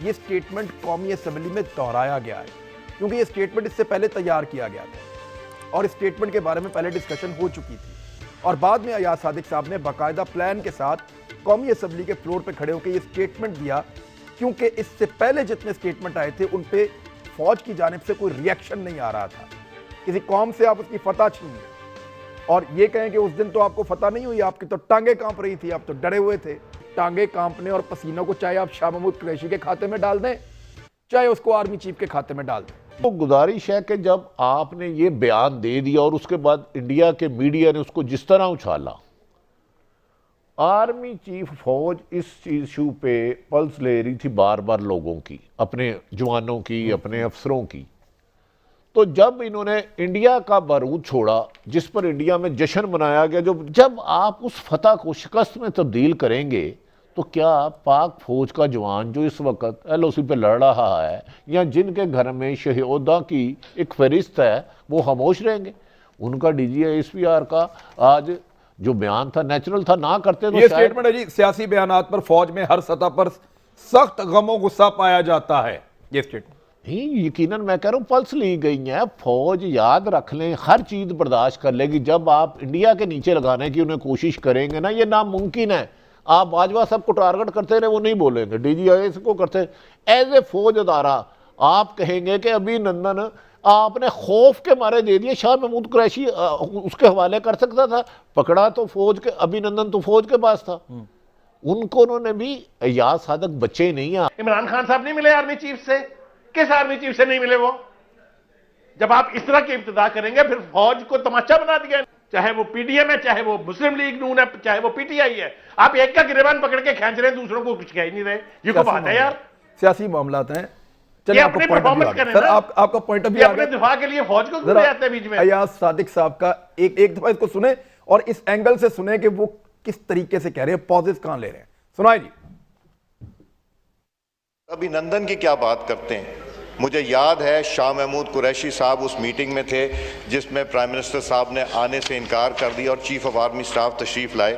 ये स्टेटमेंट कौमी असेंबली में दोहराया गया है, क्योंकि ये स्टेटमेंट इससे पहले तैयार किया गया था और इस स्टेटमेंट के बारे में पहले डिस्कशन हो चुकी थी और बाद में अयाज सादिक साहब ने बाकायदा प्लान के साथ कौमी असेंबली के फ्लोर पे खड़े होकर ये स्टेटमेंट दिया, क्योंकि इससे पहले जितने स्टेटमेंट आए थे उन पे फौज की जानिब से कोई रिएक्शन नहीं आ रहा था। किसी कौम से आप उसकी फतह छीन लें और ये कहें कि उस दिन तो आपको फतह नहीं हुई, आपकी तो टांगे कांप रही थी, आप तो डरे हुए थे। टांगे कांपने और पसीनों को चाहे आप शाह महमूद कुरैशी के खाते में डाल दें, चाहे उसको आर्मी चीफ के खाते में डाल दें। तो गुजारिश है कि जब आपने ये बयान दे दिया और उसके बाद इंडिया के मीडिया ने उसको जिस तरह उछाला, आर्मी चीफ फौज इस इशू पे पल्स ले रही थी बार बार लोगों की, अपने जवानों की, अपने अफसरों की। तो जब इन्होंने इंडिया का बारूद छोड़ा जिस पर इंडिया में जश्न मनाया गया, जब आप उस फतह को शिकस्त में तब्दील करेंगे तो क्या पाक फौज का जवान जो इस वक्त LOC पे लड़ रहा है या जिनके घर में शहीदा की एक फहरिस्त है वो खामोश रहेंगे? उनका DGI-SPR का आज जो बयान था नेचुरल था, ना करते तो ये स्टेटमेंट है जी, सियासी बयानात पर फौज में हर सतह पर सख्त गमो गुस्सा पाया जाता है। ये स्टेटमेंट नहीं, यकीनन मैं कह रहा हूँ पल्स ली गई है। फौज याद रख लें, हर चीज़ बर्दाश्त कर लेगी। जब आप इंडिया के नीचे लगाने की उन्हें कोशिश करेंगे ना, ये नामुमकिन है। आप बाजवा सबको टारगेट करते रहे, वो नहीं बोलेंगे। DGI को करते एज ए फौज अदारा आप कहेंगे कि अभिनंदन आपने खौफ के मारे दे दिए, शाह महमूद कुरैशी उसके हवाले कर सकता था, पकड़ा तो फौज के, अभिनंदन तो फौज के पास था। उनको उन्होंने भी याद सादक बच्चे नहीं आ। इमरान खान साहब नहीं मिले आर्मी चीफ से? किस आर्मी चीफ से नहीं मिले वो? जब आप इस तरह की इब्तिदा करेंगे फिर फौज को तमाचा बना दिया, चाहे वो PDM है, चाहे वो मुस्लिम लीग नून है, चाहे वो PTI है। आप एक का गिरेबान पकड़ के खींच रहे हैं, दूसरों को कुछ कह ही नहीं रहे। ये को बात है यार, सियासी मामलात हैं। ये अपने परफॉर्मेंस करें सर, ना। आपका पॉइंट ऑफ ये व्यू अपने दिफा के लिए फौज को क्यों ले आते हैं बीच में? अयाज सादिक साहब का एक दफा इसको सुने और इस एंगल से सुने कि वो किस तरीके से कह रहे हैं, पॉजेस कहां ले रहे हैं। सुनाए जी। अभिनंदन की क्या बात करते हैं? मुझे याद है शाह महमूद कुरैशी साहब उस मीटिंग में थे जिसमें प्राइम मिनिस्टर साहब ने आने से इनकार कर दिया और चीफ ऑफ आर्मी स्टाफ तशरीफ लाए।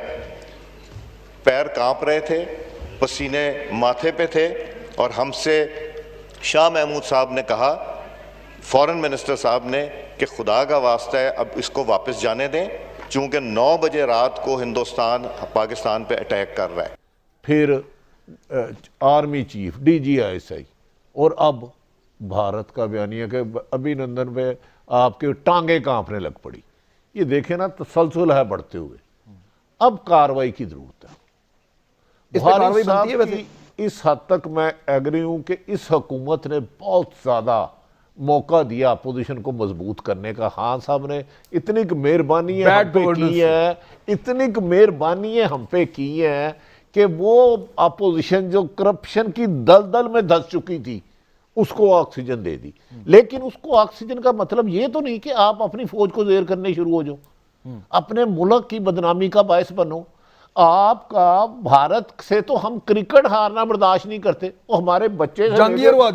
पैर कांप रहे थे, पसीने माथे पे थे और हमसे शाह महमूद साहब ने कहा, फॉरेन मिनिस्टर साहब ने, कि खुदा का वास्ता है अब इसको वापस जाने दें, चूंकि 9 बजे रात को हिंदुस्तान पाकिस्तान पे अटैक कर रहा है। फिर आर्मी चीफ, DGI और अब भारत का बयानिया कि अभिनंदन पे आपके टांगे कांपने लग पड़ी। ये देखे ना, तसलसल है बढ़ते हुए। अब कार्रवाई की जरूरत है। कार्रवाई बनती है वैसे। इस हद तक मैं एग्री हूं कि इस हुकूमत ने बहुत ज्यादा मौका दिया अपोजिशन को मजबूत करने का। खान साहब ने इतनी मेहरबानी हम पे की है, इतनी मेहरबानी हम पे की है कि वो अपोजिशन जो करप्शन की दलदल में धंस चुकी थी उसको ऑक्सीजन दे दी। लेकिन उसको ऑक्सीजन का मतलब ये तो नहीं कि आप अपनी फौज को ज़ेर करने शुरू हो जाओ, अपने मुल्क की बदनामी का बायस बनो। आपका भारत से तो हम क्रिकेट हारना बर्दाश्त नहीं करते, वो हमारे बच्चे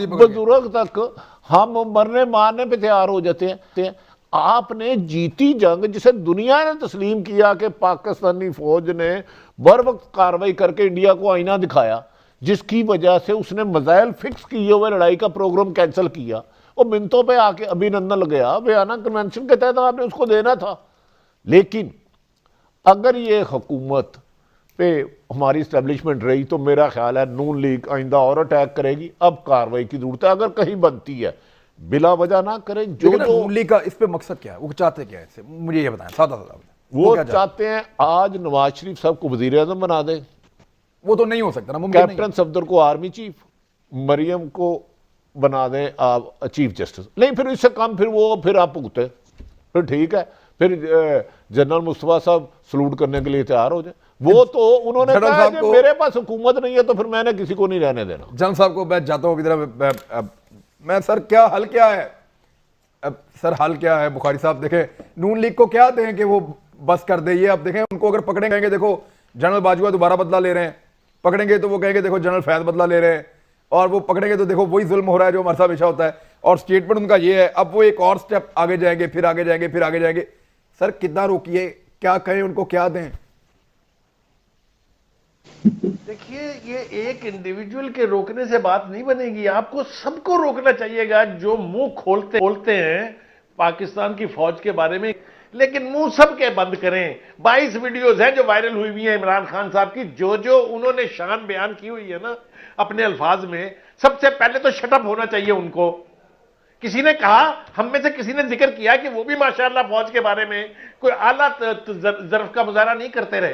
बुजुर्ग तक हम मरने मारने पे तैयार हो जाते हैं। आपने जीती जंग जिसे दुनिया ने तस्लीम किया कि पाकिस्तानी फौज ने बर वक्त कार्रवाई करके इंडिया को आईना दिखाया, जिसकी वजह से उसने मिसाइल फिक्स किए हुए लड़ाई का प्रोग्राम कैंसिल किया और मिनटों पे आके अभिनंदन लग गया। वियना कन्वेंशन के तहत आपने उसको देना था। लेकिन अगर ये हुकूमत पे हमारी इस्टेब्लिशमेंट रही तो मेरा ख्याल है नून लीग आइंदा और अटैक करेगी। अब कार्रवाई की जरूरत है, अगर कहीं बनती है बिला वजह ना करें। जो नून लीग का इस पे मकसद क्या है, वो चाहते क्या है इससे, मुझे ये बताएं सादा सादा। वो चाहते हैं आज नवाज शरीफ साहब को वजीर आजम बना दें। वो तो नहीं हो सकता ना, कैप्टन सफदर को आर्मी चीफ, मरियम को बना दें आप चीफ जस्टिस। नहीं, फिर इससे कम फिर आप भुगते, फिर ठीक है, फिर जनरल मुस्तफा साहब सलूट करने के लिए तैयार हो जाए। वो तो उन्होंने कहा कि मेरे पास हुकूमत नहीं है तो फिर मैंने किसी को नहीं रहने देना। जनरल साहब को मैं जाता हूँ मैं सर क्या हल क्या है? अब सर हल क्या है? बुखारी साहब देखें, नून लीग को क्या दें कि वो बस कर दे ये। अब देखें उनको अगर पकड़ेंगे, देखो जनरल बाजवा दोबारा बदला ले रहे हैं, पकड़ेंगे तो वो कहेंगे देखो जनरल फैज बदला ले रहे हैं, और वो पकड़ेंगे तो देखो वही जुल्म हो रहा है जो हमारे साथ हमेशा होता है। और स्टेटमेंट उनका ये है, अब वो एक और स्टेप आगे जाएंगे, फिर आगे जाएंगे, फिर आगे जाएंगे। सर कितना रोकिए, क्या कहें उनको, क्या दें? देखिए देखिए, ये एक इंडिविजुअल के रोकने से बात नहीं बनेगी, आपको सबको रोकना चाहिएगा जो मुंह खोलते हैं पाकिस्तान की फौज के बारे में, लेकिन मुंह सबके बंद करें। 22 वीडियोस हैं जो वायरल हुई हुई हैं इमरान खान साहब की, जो उन्होंने शान बयान की हुई है ना अपने अल्फाज में, सबसे पहले तो शटअप होना चाहिए उनको। किसी ने कहा, हम में से किसी ने जिक्र किया कि वो भी माशाअल्लाह फौज के बारे में कोई आला ज़र्फ का मुजाहरा नहीं करते रहे।